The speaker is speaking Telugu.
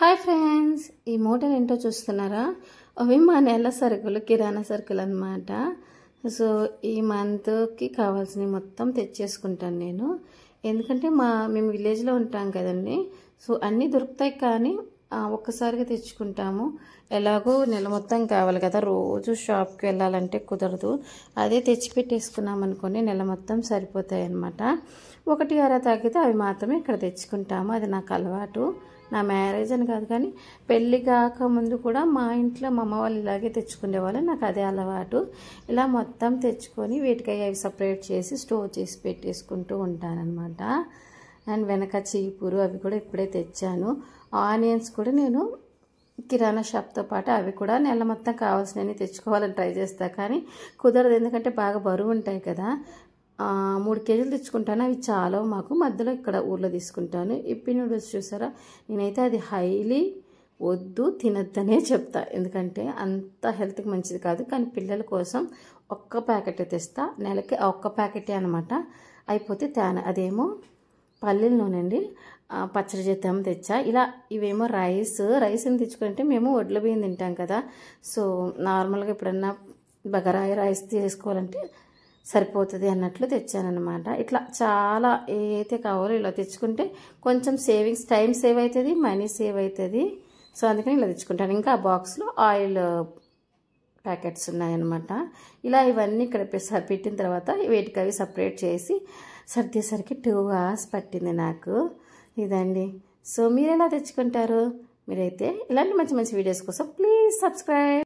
హాయ్ ఫ్రెండ్స్, ఈ మూటలు ఏంటో చూస్తున్నారా? అవి మా నెల సరుకులు, కిరాణా సరుకులు అన్నమాట. సో ఈ మంత్కి కావాల్సినవి మొత్తం తెచ్చేసుకుంటాను నేను. ఎందుకంటే మేము విలేజ్లో ఉంటాం కదండి. సో అన్నీ దొరుకుతాయి, కానీ ఒక్కసారిగా తెచ్చుకుంటాము. ఎలాగో నెల మొత్తం కావాలి కదా, రోజు షాప్కి వెళ్ళాలంటే కుదరదు. అదే తెచ్చి పెట్టేసుకున్నాం అనుకోండి, నెల మొత్తం సరిపోతాయి అన్నమాట. ఒకటి అర తగ్గితే అవి మాత్రమే ఇక్కడ తెచ్చుకుంటాము. అది నాకు అలవాటు. నా మ్యారేజ్ అని కాదు, కానీ పెళ్ళి కాక ముందు కూడా మా ఇంట్లో మా అమ్మ వాళ్ళు ఇలాగే తెచ్చుకునేవాళ్ళు. నాకు అదే అలవాటు. ఇలా మొత్తం తెచ్చుకొని వీటికి అవి సపరేట్ చేసి స్టోర్ చేసి పెట్టేసుకుంటూ ఉంటానన్నమాట. అండ్ వెనక చీపురు అవి కూడా ఇప్పుడే తెచ్చాను. ఆనియన్స్ కూడా నేను కిరాణా షాప్తో పాటు అవి కూడా నెల మొత్తం కావాల్సినవి తెచ్చుకోవాలని ట్రై చేస్తాను, కానీ కుదరదు. ఎందుకంటే బాగా బరువు ఉంటాయి కదా. 3 కేజీలు తెచ్చుకుంటాను. అవి చాలా మాకు మధ్యలో ఇక్కడ ఊర్లో తీసుకుంటాను. ఇప్పి నూడిల్స్ చూసారా, నేనైతే అది హైలీ వద్దు, తినొద్దనే చెప్తా. ఎందుకంటే అంత హెల్త్కి మంచిది కాదు. కానీ పిల్లల కోసం ఒక్క ప్యాకెట్ తెస్తా. నెలకి ఒక్క ప్యాకెటే అనమాట. అయిపోతే అదేమో పల్లీల నూనె అండి, పచ్చడి చేద్దాము తెచ్చా. ఇలా ఇవేమో రైస్ని తెచ్చుకుంటే మేము వడ్ల బియ్యం తింటాం కదా. సో నార్మల్గా ఎప్పుడన్నా బగారా రైస్ తీసుకోవాలంటే సరిపోతుంది అన్నట్లు తెచ్చానమాట. ఇట్లా చాలా ఏదైతే కావాలో ఇలా తెచ్చుకుంటే కొంచెం సేవింగ్స్, టైం సేవ్ అవుతుంది, మనీ సేవ్ అవుతుంది. సో అందుకని ఇలా తెచ్చుకుంటాను. ఇంకా ఆ బాక్స్లో ఆయిల్ ప్యాకెట్స్ ఉన్నాయన్నమాట. ఇలా ఇవన్నీ ఇక్కడ పెట్టిన తర్వాత వీటికి అవి సపరేట్ చేసి సర్దేసరికి 2 hours పట్టింది నాకు. ఇదండి. సో మీరు ఎలా తెచ్చుకుంటారు? మీరైతే ఇలాంటి మంచి మంచి వీడియోస్ కోసం ప్లీజ్ సబ్స్క్రైబ్.